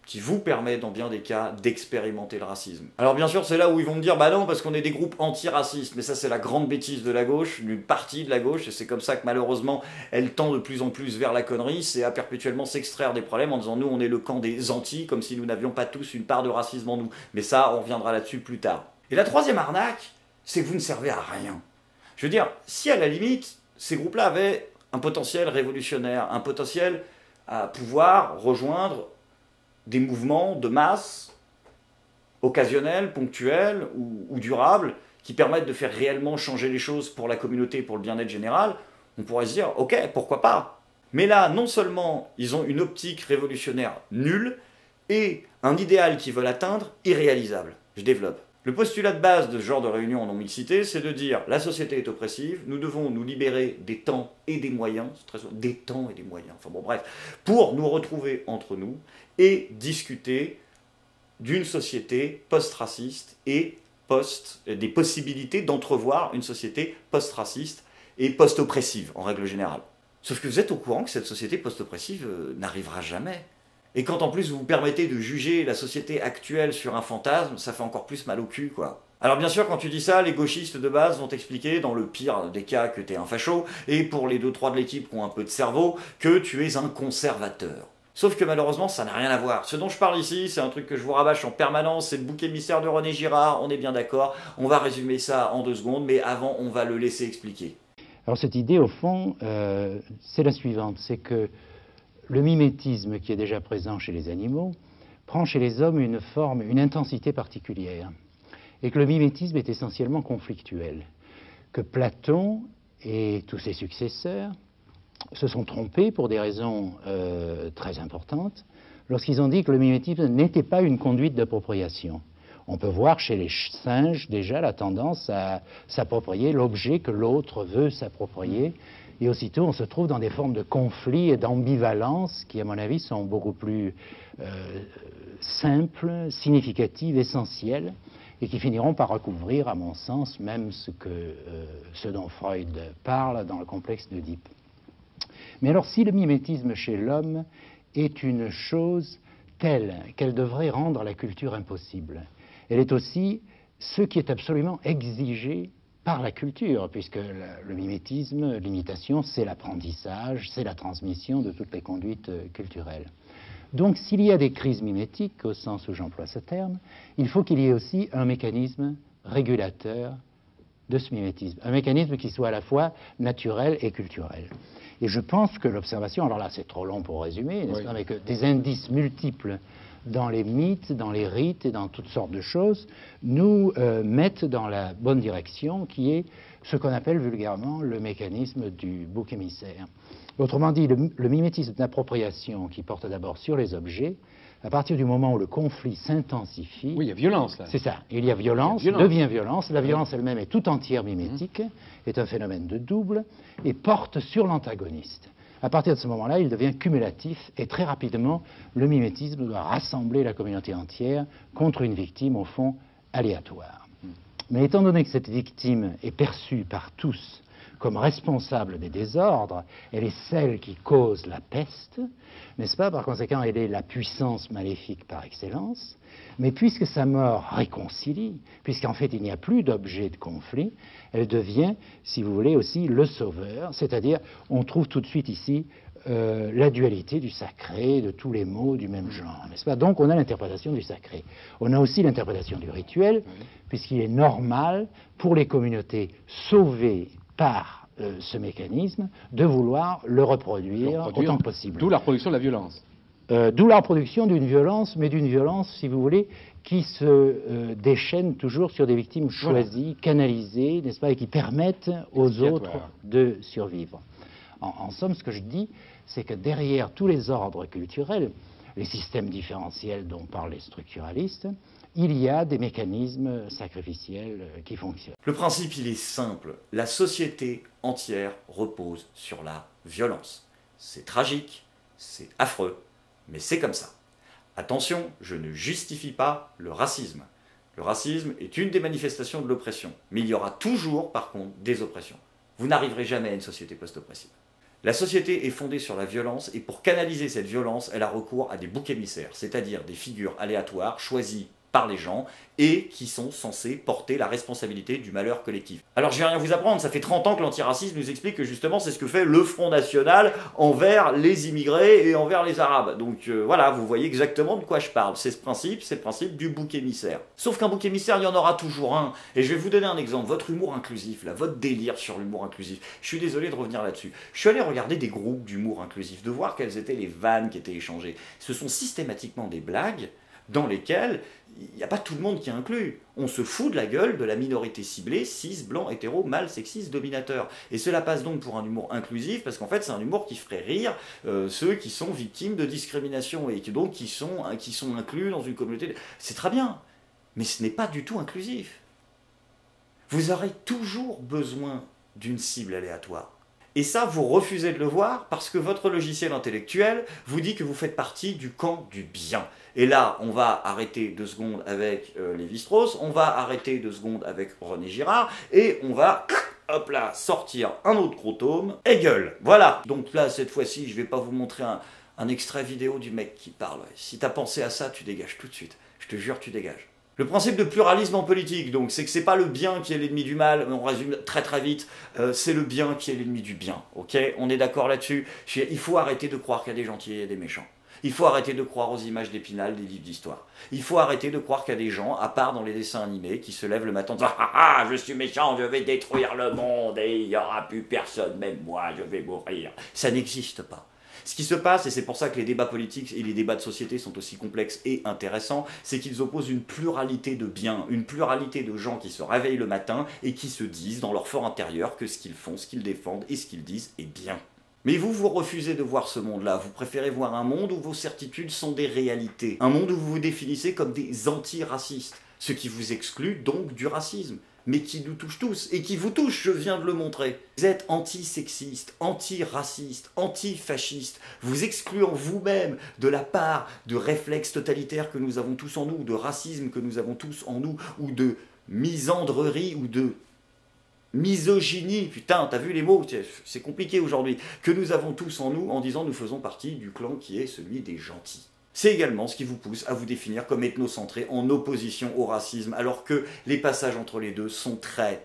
qui vous permet dans bien des cas d'expérimenter le racisme. Alors bien sûr c'est là où ils vont me dire bah non parce qu'on est des groupes antiracistes, mais ça c'est la grande bêtise de la gauche, d'une partie de la gauche, et c'est comme ça que malheureusement elle tend de plus en plus vers la connerie, c'est à perpétuellement s'extraire des problèmes en disant nous on est le camp des anti, comme si nous n'avions pas tous une part de racisme en nous, mais ça on reviendra là-dessus plus tard. Et la troisième arnaque, c'est que vous ne servez à rien. Je veux dire, si à la limite ces groupes-là avaient un potentiel révolutionnaire, un potentiel à pouvoir rejoindre des mouvements de masse, occasionnels, ponctuels ou durables, qui permettent de faire réellement changer les choses pour la communauté, pour le bien-être général, on pourrait se dire, ok, pourquoi pas. Mais là, non seulement ils ont une optique révolutionnaire nulle, et un idéal qu'ils veulent atteindre irréalisable. Je développe. Le postulat de base de ce genre de réunion en non-mixité, c'est de dire, la société est oppressive, nous devons nous libérer des temps et des moyens, c'est très souvent des temps et des moyens, enfin bon bref, pour nous retrouver entre nous, et discuter d'une société post-raciste et des possibilités d'entrevoir une société post-raciste et post-oppressive, en règle générale. Sauf que vous êtes au courant que cette société post-oppressive n'arrivera jamais. Et quand en plus vous vous permettez de juger la société actuelle sur un fantasme, ça fait encore plus mal au cul, quoi. Alors bien sûr, quand tu dis ça, les gauchistes de base vont t'expliquer, dans le pire des cas, que t'es un facho, et pour les 2-3 de l'équipe qui ont un peu de cerveau, que tu es un conservateur. Sauf que malheureusement, ça n'a rien à voir. Ce dont je parle ici, c'est un truc que je vous rabâche en permanence, c'est le bouc émissaire de René Girard, on est bien d'accord, on va résumer ça en 2 secondes, mais avant, on va le laisser expliquer. Alors cette idée, au fond, c'est la suivante, c'est que le mimétisme qui est déjà présent chez les animaux prend chez les hommes une forme, une intensité particulière, et que le mimétisme est essentiellement conflictuel, que Platon et tous ses successeurs se sont trompés pour des raisons très importantes lorsqu'ils ont dit que le mimétisme n'était pas une conduite d'appropriation. On peut voir chez les singes déjà la tendance à s'approprier l'objet que l'autre veut s'approprier, et aussitôt on se trouve dans des formes de conflit et d'ambivalence qui, à mon avis, sont beaucoup plus simples, significatives, essentielles, et qui finiront par recouvrir, à mon sens, même ce dont Freud parle dans le complexe d'Oedipe. Mais alors, si le mimétisme chez l'homme est une chose telle qu'elle devrait rendre la culture impossible, elle est aussi ce qui est absolument exigé par la culture, puisque le mimétisme, l'imitation, c'est l'apprentissage, c'est la transmission de toutes les conduites culturelles. Donc, s'il y a des crises mimétiques, au sens où j'emploie ce terme, il faut qu'il y ait aussi un mécanisme régulateur de ce mimétisme, un mécanisme qui soit à la fois naturel et culturel. Et je pense que l'observation, alors là c'est trop long pour résumer, n'est-ce pas, mais que des indices multiples dans les mythes, dans les rites et dans toutes sortes de choses nous mettent dans la bonne direction, qui est ce qu'on appelle vulgairement le mécanisme du bouc émissaire. Autrement dit, le mimétisme d'appropriation qui porte d'abord sur les objets, à partir du moment où le conflit s'intensifie... Oui, il y a violence, là. C'est ça. Il y a violence, devient violence. La violence elle-même est tout entière mimétique, est un phénomène de double, et porte sur l'antagoniste. À partir de ce moment-là, il devient cumulatif, et très rapidement, le mimétisme doit rassembler la communauté entière contre une victime, au fond, aléatoire. Mais étant donné que cette victime est perçue par tous comme responsable des désordres, elle est celle qui cause la peste, n'est-ce pas? Par conséquent, elle est la puissance maléfique par excellence, mais puisque sa mort réconcilie, puisqu'en fait il n'y a plus d'objet de conflit, elle devient, si vous voulez, aussi le sauveur, c'est-à-dire, on trouve tout de suite ici la dualité du sacré, de tous les mots du même genre, n'est-ce pas? Donc on a l'interprétation du sacré. On a aussi l'interprétation du rituel, puisqu'il est normal pour les communautés sauvées par ce mécanisme de vouloir le reproduire autant que possible. D'où la reproduction de la violence. D'où la reproduction d'une violence, mais d'une violence, si vous voulez, qui se déchaîne toujours sur des victimes choisies, canalisées, n'est-ce pas, et qui permettent aux autres de survivre. En somme, ce que je dis, c'est que derrière tous les ordres culturels, les systèmes différentiels dont parlent les structuralistes, il y a des mécanismes sacrificiels qui fonctionnent. Le principe, il est simple. La société entière repose sur la violence. C'est tragique, c'est affreux, mais c'est comme ça. Attention, je ne justifie pas le racisme. Le racisme est une des manifestations de l'oppression, mais il y aura toujours, par contre, des oppressions. Vous n'arriverez jamais à une société post-oppressive. La société est fondée sur la violence, et pour canaliser cette violence, elle a recours à des boucs émissaires, c'est-à-dire des figures aléatoires choisies par les gens et qui sont censés porter la responsabilité du malheur collectif. Alors je vais rien vous apprendre, ça fait 30 ans que l'antiracisme nous explique que justement c'est ce que fait le Front National envers les immigrés et envers les Arabes. Donc voilà, vous voyez exactement de quoi je parle. C'est le principe du bouc émissaire. Sauf qu'un bouc émissaire, il y en aura toujours un. Et je vais vous donner un exemple, votre humour inclusif, là, votre délire sur l'humour inclusif. Je suis désolé de revenir là-dessus. Je suis allé regarder des groupes d'humour inclusif, de voir quelles étaient les vannes qui étaient échangées. Ce sont systématiquement des blagues dans lesquelles il n'y a pas tout le monde qui est inclus. On se fout de la gueule de la minorité ciblée, cis, blanc, hétéro, mâle, sexiste, dominateur. Et cela passe donc pour un humour inclusif, parce qu'en fait c'est un humour qui ferait rire ceux qui sont victimes de discrimination et donc qui sont inclus dans une communauté. C'est très bien, mais ce n'est pas du tout inclusif. Vous aurez toujours besoin d'une cible aléatoire. Et ça, vous refusez de le voir parce que votre logiciel intellectuel vous dit que vous faites partie du camp du bien. Et là, on va arrêter 2 secondes avec Lévi-Strauss, on va arrêter 2 secondes avec René Girard, et on va, hop là, sortir un autre gros tome, Hegel. Voilà. Donc là, cette fois-ci, je vais pas vous montrer un extrait vidéo du mec qui parle. Si t'as pensé à ça, tu dégages tout de suite. Je te jure, tu dégages. Le principe de pluralisme en politique, donc, c'est que c'est pas le bien qui est l'ennemi du mal, on résume très très vite, c'est le bien qui est l'ennemi du bien, ok? On est d'accord là-dessus? Il faut arrêter de croire qu'il y a des gentils et des méchants. Il faut arrêter de croire aux images d'Épinal des livres d'histoire. Il faut arrêter de croire qu'il y a des gens, à part dans les dessins animés, qui se lèvent le matin en disant « Ah ah, je suis méchant, je vais détruire le monde et il n'y aura plus personne, même moi, je vais mourir. » Ça n'existe pas. Ce qui se passe, et c'est pour ça que les débats politiques et les débats de société sont aussi complexes et intéressants, c'est qu'ils opposent une pluralité de biens, une pluralité de gens qui se réveillent le matin et qui se disent dans leur fort intérieur que ce qu'ils font, ce qu'ils défendent et ce qu'ils disent est bien. Mais vous refusez de voir ce monde-là, vous préférez voir un monde où vos certitudes sont des réalités, un monde où vous vous définissez comme des antiracistes, ce qui vous exclut donc du racisme, mais qui nous touche tous, et qui vous touche, je viens de le montrer. Vous êtes antisexiste, antiraciste, antifasciste, vous excluant vous-même de la part de réflexes totalitaires que nous avons tous en nous, de racisme que nous avons tous en nous, ou de misandrerie, ou de misogynie, putain, t'as vu les mots, c'est compliqué aujourd'hui, que nous avons tous en nous en disant nous faisons partie du clan qui est celui des gentils. C'est également ce qui vous pousse à vous définir comme ethnocentré en opposition au racisme, alors que les passages entre les deux sont très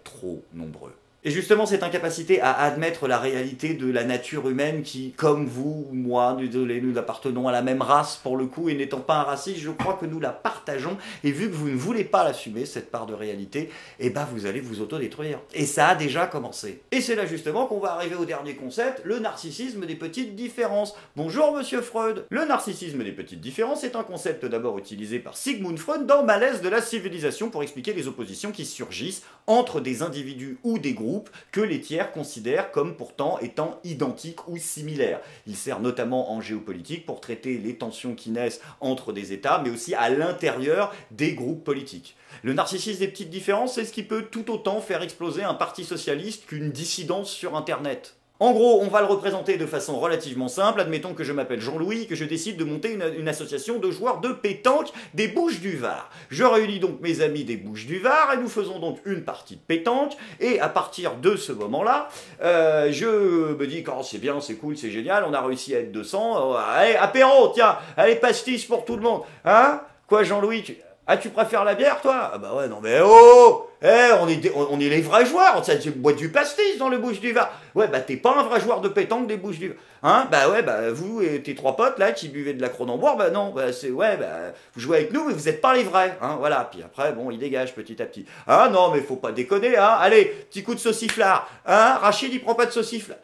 trop nombreux. Et justement, cette incapacité à admettre la réalité de la nature humaine qui, comme vous ou moi, désolé, nous appartenons à la même race pour le coup, et n'étant pas un raciste, je crois que nous la partageons, et vu que vous ne voulez pas l'assumer, cette part de réalité, eh ben vous allez vous autodétruire. Et ça a déjà commencé. Et c'est là justement qu'on va arriver au dernier concept, le narcissisme des petites différences. Bonjour monsieur Freud. Le narcissisme des petites différences est un concept d'abord utilisé par Sigmund Freud dans Malaise de la civilisation pour expliquer les oppositions qui surgissent entre des individus ou des groupes que les tiers considèrent comme pourtant étant identiques ou similaires. Il sert notamment en géopolitique pour traiter les tensions qui naissent entre des États, mais aussi à l'intérieur des groupes politiques. Le narcissisme des petites différences, c'est ce qui peut tout autant faire exploser un parti socialiste qu'une dissidence sur Internet. En gros, on va le représenter de façon relativement simple. Admettons que je m'appelle Jean-Louis et que je décide de monter une association de joueurs de pétanque des Bouches-du-Var. Je réunis donc mes amis des Bouches-du-Var et nous faisons donc une partie de pétanque. Et à partir de ce moment-là, je me dis quand c'est bien, c'est cool, c'est génial, on a réussi à être 200. Allez, apéro, tiens, allez, pastis pour tout le monde. Hein? Quoi, Jean-Louis? Ah, tu préfères la bière, toi? Ah bah ouais, non mais oh! On est les vrais joueurs, tu bois du pastis dans le Bouches-du-Var. Ouais, bah t'es pas un vrai joueur de pétanque des Bouches-du-Var. Hein? Bah ouais, bah vous et tes 3 potes là qui buvaient de la Cronenbourg, bah non, bah c'est, ouais, bah vous jouez avec nous mais vous êtes pas les vrais. Hein? Voilà, puis après, bon, ils dégagent petit à petit. Ah non, mais faut pas déconner, hein? Allez, petit coup de sauciflard. Hein? Rachid, il prend pas de sauciflard.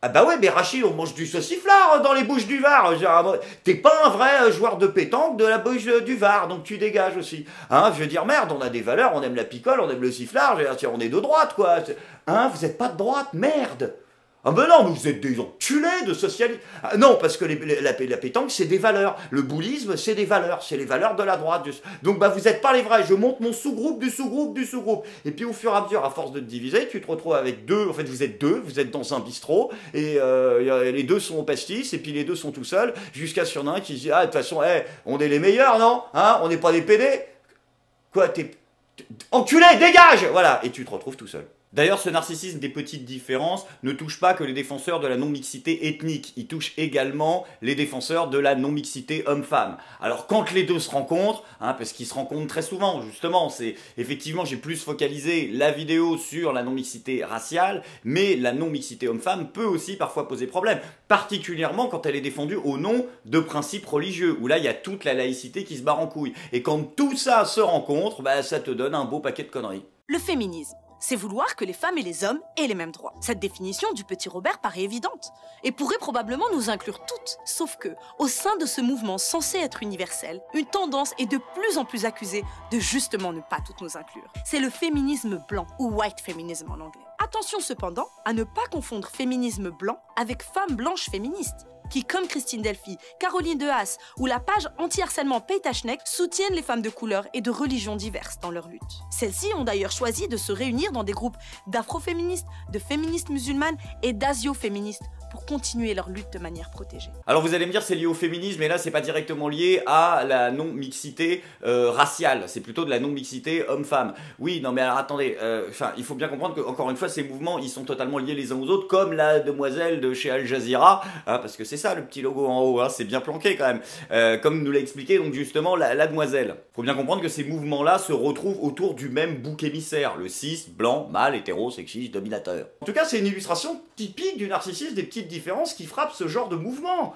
Ah bah ouais, mais Rachid, on mange du sauciflard dans les Bouches-du-Var. T'es pas un vrai joueur de pétanque de la Bouche-du-Var, donc tu dégages aussi. Hein, je veux dire, merde, on a des valeurs, on aime la picole, on aime le sifflard, on est de droite, quoi. Hein, vous êtes pas de droite, merde. Ah ben non, mais vous êtes des enculés de socialistes. Ah non, parce que la pétanque, c'est des valeurs. Le boulisme, c'est des valeurs. C'est les valeurs de la droite. Donc bah vous n'êtes pas les vrais. Je monte mon sous-groupe du sous-groupe du sous-groupe. Et puis au fur et à mesure, à force de te diviser, tu te retrouves avec deux. En fait, vous êtes deux. Vous êtes dans un bistrot. Et les deux sont au pastis. Et puis les deux sont tout seuls. Jusqu'à ce qu'il y en a un qui dit, ah de toute façon, on est les meilleurs, non, hein, on n'est pas des PD. Quoi, t'es... Enculé, dégage. Voilà. Et tu te retrouves tout seul. D'ailleurs, ce narcissisme des petites différences ne touche pas que les défenseurs de la non-mixité ethnique, il touche également les défenseurs de la non-mixité homme-femme. Alors quand les deux se rencontrent, parce qu'ils se rencontrent très souvent, justement, c'est effectivement, j'ai plus focalisé la vidéo sur la non-mixité raciale, mais la non-mixité homme-femme peut aussi parfois poser problème, particulièrement quand elle est défendue au nom de principes religieux, où là, il y a toute la laïcité qui se barre en couille. Et quand tout ça se rencontre, bah, ça te donne un beau paquet de conneries. Le féminisme, c'est vouloir que les femmes et les hommes aient les mêmes droits. Cette définition du petit Robert paraît évidente et pourrait probablement nous inclure toutes. Sauf que, au sein de ce mouvement censé être universel, une tendance est de plus en plus accusée de justement ne pas toutes nous inclure. C'est le féminisme blanc, ou white feminism en anglais. Attention cependant à ne pas confondre féminisme blanc avec femme blanche féministe, qui, comme Christine Delphi, Caroline de Haas ou la page anti-harcèlement Paytachnek, soutiennent les femmes de couleur et de religions diverses dans leur lutte. Celles-ci ont d'ailleurs choisi de se réunir dans des groupes d'afroféministes, de féministes musulmanes et d'asioféministes pour continuer leur lutte de manière protégée. Alors vous allez me dire c'est lié au féminisme, mais là c'est pas directement lié à la non-mixité raciale, c'est plutôt de la non-mixité homme-femme. Oui, non mais alors attendez, il faut bien comprendre que, encore une fois, ces mouvements ils sont totalement liés les uns aux autres, comme la demoiselle de chez Al Jazeera, parce que c'est ça le petit logo en haut, c'est bien planqué quand même, comme nous l'a expliqué donc justement la demoiselle. Faut bien comprendre que ces mouvements-là se retrouvent autour du même bouc émissaire, le cis, blanc, mâle, hétéro, sexiste, dominateur. En tout cas c'est une illustration typique du narcissisme des petites différences qui frappent ce genre de mouvement.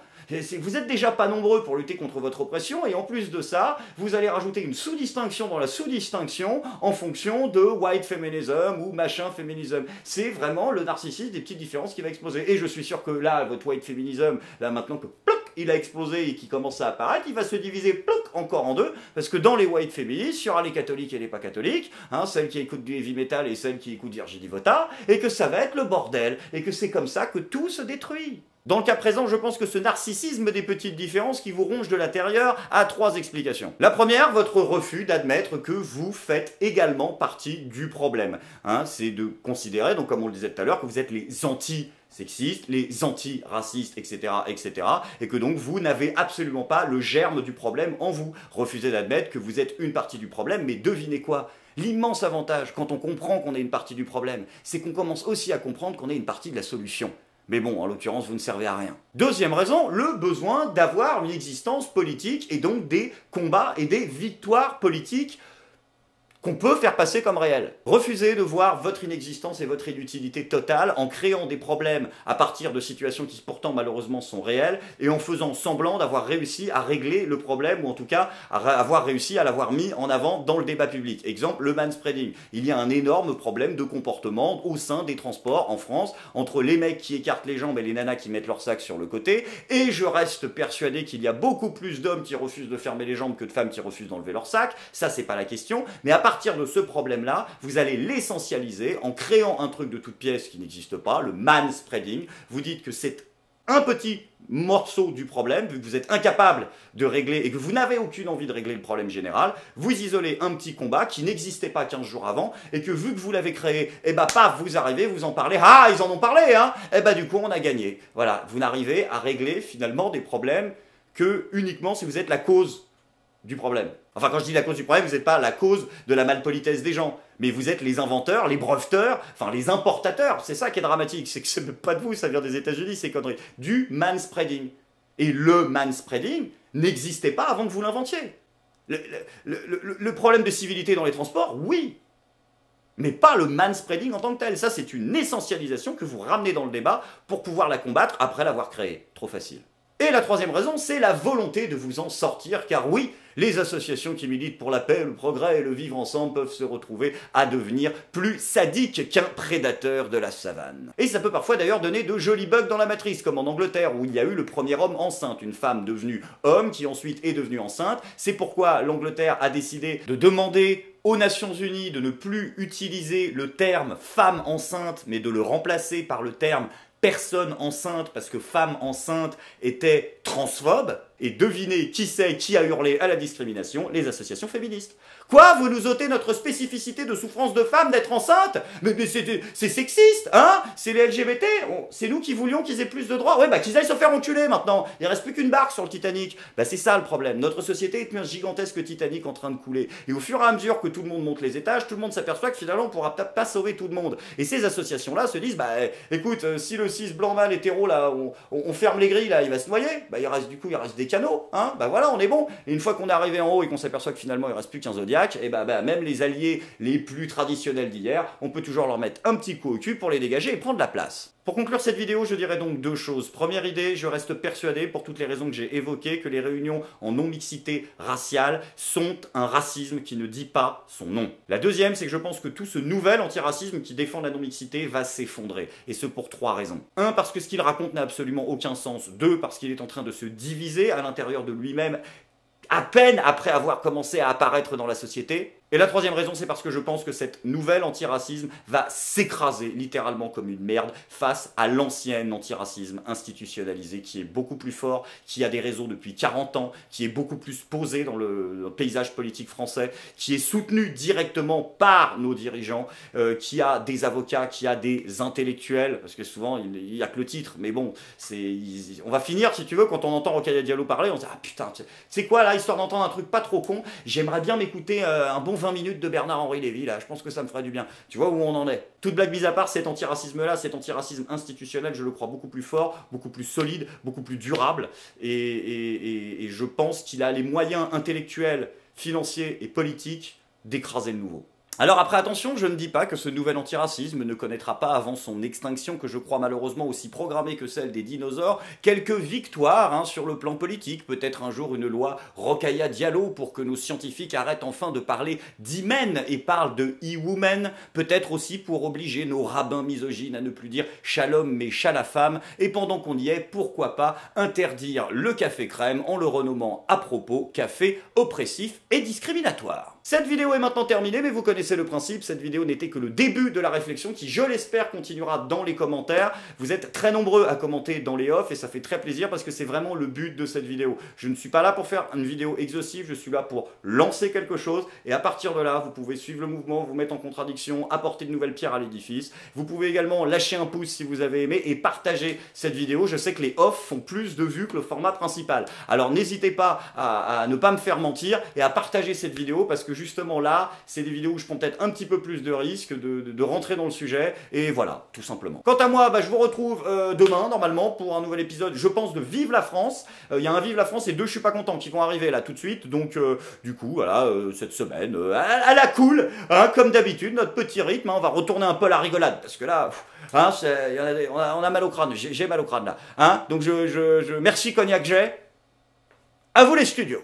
Vous êtes déjà pas nombreux pour lutter contre votre oppression, et en plus de ça, vous allez rajouter une sous-distinction dans la sous-distinction en fonction de white feminism ou machin feminism. C'est vraiment le narcissisme des petites différences qui va exploser. Et je suis sûr que là, votre white feminism, là maintenant que ploc, il a explosé et qui commence à apparaître, il va se diviser ploc, encore en deux, parce que dans les white féministes, il y aura les catholiques et les pas catholiques, celles qui écoutent du heavy metal et celles qui écoutent Virginie Vota, et que ça va être le bordel, et que c'est comme ça que tout se détruit. Dans le cas présent, je pense que ce narcissisme des petites différences qui vous ronge de l'intérieur a trois explications. La première, votre refus d'admettre que vous faites également partie du problème. C'est de considérer, donc comme on le disait tout à l'heure, que vous êtes les anti-sexistes, les anti-racistes, etc., etc., et que donc vous n'avez absolument pas le germe du problème en vous. Refusez d'admettre que vous êtes une partie du problème, mais devinez quoi ? L'immense avantage, quand on comprend qu'on est une partie du problème, c'est qu'on commence aussi à comprendre qu'on est une partie de la solution. Mais bon, en l'occurrence, vous ne servez à rien. Deuxième raison, le besoin d'avoir une existence politique et donc des combats et des victoires politiques qu'on peut faire passer comme réel. Refusez de voir votre inexistence et votre inutilité totale en créant des problèmes à partir de situations qui pourtant malheureusement sont réelles et en faisant semblant d'avoir réussi à régler le problème ou en tout cas avoir réussi à l'avoir mis en avant dans le débat public. Exemple, le manspreading. Il y a un énorme problème de comportement au sein des transports en France entre les mecs qui écartent les jambes et les nanas qui mettent leur sac sur le côté, et je reste persuadé qu'il y a beaucoup plus d'hommes qui refusent de fermer les jambes que de femmes qui refusent d'enlever leur sac. Ça, c'est pas la question, mais à partir de ce problème-là, vous allez l'essentialiser en créant un truc de toute pièce qui n'existe pas, le manspreading. Vous dites que c'est un petit morceau du problème, vu que vous êtes incapable de régler et que vous n'avez aucune envie de régler le problème général, vous isolez un petit combat qui n'existait pas 15 jours avant et que vu que vous l'avez créé, paf, vous arrivez, vous en parlez, ils en ont parlé, du coup on a gagné. Voilà, vous n'arrivez à régler finalement des problèmes que uniquement si vous êtes la cause du problème. Enfin, quand je dis la cause du problème, vous n'êtes pas la cause de la malpolitesse des gens, mais vous êtes les inventeurs, les breveteurs, enfin les importateurs. C'est ça qui est dramatique, c'est que c'est pas de vous, ça vient des États-Unis, ces conneries. Du manspreading. Et le manspreading n'existait pas avant que vous l'inventiez. Le problème de civilité dans les transports, oui, mais pas le manspreading en tant que tel. Ça, c'est une essentialisation que vous ramenez dans le débat pour pouvoir la combattre après l'avoir créée. Trop facile. Et la troisième raison, c'est la volonté de vous en sortir, car oui, les associations qui militent pour la paix, le progrès et le vivre ensemble peuvent se retrouver à devenir plus sadiques qu'un prédateur de la savane. Et ça peut parfois d'ailleurs donner de jolis bugs dans la matrice, comme en Angleterre, où il y a eu le premier homme enceinte, une femme devenue homme, qui ensuite est devenue enceinte. C'est pourquoi l'Angleterre a décidé de demander aux Nations Unies de ne plus utiliser le terme femme enceinte, mais de le remplacer par le terme personne enceinte, parce que femme enceinte était transphobe. Et devinez qui c'est qui a hurlé à la discrimination? Les associations féministes. Quoi? Vous nous ôtez notre spécificité de souffrance de femme d'être enceinte? Mais c'est sexiste, hein? C'est les LGBT, c'est nous qui voulions qu'ils aient plus de droits. Ouais, bah qu'ils aillent se faire enculer maintenant. Il reste plus qu'une barque sur le Titanic. Bah c'est ça le problème. Notre société est un gigantesque Titanic en train de couler. Et au fur et à mesure que tout le monde monte les étages, tout le monde s'aperçoit que finalement on pourra peut-être pas sauver tout le monde. Et ces associations-là se disent, bah écoute, si le cis blanc mâle hétéro là, on ferme les grilles là, il va se noyer. Bah il reste des canaux, hein, bah voilà, on est bon. Et une fois qu'on est arrivé en haut et qu'on s'aperçoit que finalement il reste plus qu'un zodiaque, et bah même les alliés les plus traditionnels d'hier, on peut toujours leur mettre un petit coup au cul pour les dégager et prendre la place. Pour conclure cette vidéo, je dirais donc deux choses. Première idée, je reste persuadé, pour toutes les raisons que j'ai évoquées, que les réunions en non-mixité raciale sont un racisme qui ne dit pas son nom. La deuxième, c'est que je pense que tout ce nouvel antiracisme qui défend la non-mixité va s'effondrer. Et ce pour trois raisons. Un, parce que ce qu'il raconte n'a absolument aucun sens. Deux, parce qu'il est en train de se diviser à l'intérieur de lui-même à peine après avoir commencé à apparaître dans la société. Et la troisième raison, c'est parce que je pense que cette nouvelle antiracisme va s'écraser littéralement comme une merde face à l'ancien antiracisme institutionnalisé qui est beaucoup plus fort, qui a des réseaux depuis 40 ans, qui est beaucoup plus posé dans le paysage politique français, qui est soutenu directement par nos dirigeants, qui a des avocats, qui a des intellectuels, parce que souvent il n'y a que le titre, mais bon, on va finir, si tu veux, quand on entend Rokhaya Diallo parler, on se dit « Ah putain, tu sais quoi là, histoire d'entendre un truc pas trop con, j'aimerais bien m'écouter un bon 20 minutes de Bernard-Henri Lévy, là, je pense que ça me ferait du bien. » Tu vois où on en est. Toute blague mise à part, cet antiracisme-là, cet antiracisme institutionnel, je le crois beaucoup plus fort, beaucoup plus solide, beaucoup plus durable, et je pense qu'il a les moyens intellectuels, financiers et politiques d'écraser le nouveau. Alors après attention, je ne dis pas que ce nouvel antiracisme ne connaîtra pas avant son extinction, que je crois malheureusement aussi programmée que celle des dinosaures, quelques victoires sur le plan politique, peut-être un jour une loi Rokhaya Diallo pour que nos scientifiques arrêtent enfin de parler d'e-men et parlent de e-women, peut-être aussi pour obliger nos rabbins misogynes à ne plus dire shalom mais shalafam, et pendant qu'on y est, pourquoi pas interdire le café crème en le renommant à propos café oppressif et discriminatoire. Cette vidéo est maintenant terminée, mais vous connaissez le principe, cette vidéo n'était que le début de la réflexion qui, je l'espère, continuera dans les commentaires. Vous êtes très nombreux à commenter dans les offs et ça fait très plaisir parce que c'est vraiment le but de cette vidéo. Je ne suis pas là pour faire une vidéo exhaustive, je suis là pour lancer quelque chose et à partir de là, vous pouvez suivre le mouvement, vous mettre en contradiction, apporter de nouvelles pierres à l'édifice. Vous pouvez également lâcher un pouce si vous avez aimé et partager cette vidéo. Je sais que les offs font plus de vues que le format principal. Alors n'hésitez pas à ne pas me faire mentir et à partager cette vidéo parce que justement là, c'est des vidéos où je prends peut-être un petit peu plus de risques de rentrer dans le sujet, et voilà, tout simplement. Quant à moi, je vous retrouve demain, normalement, pour un nouvel épisode, je pense, de Vive la France. Il y a un Vive la France et deux Je suis pas content qui vont arriver là tout de suite, donc du coup, voilà, cette semaine, à la cool, hein, comme d'habitude, notre petit rythme, hein, on va retourner un peu la rigolade, parce que là, hein, on a mal au crâne, j'ai mal au crâne là. Hein, donc merci Cognac J. À vous les studios.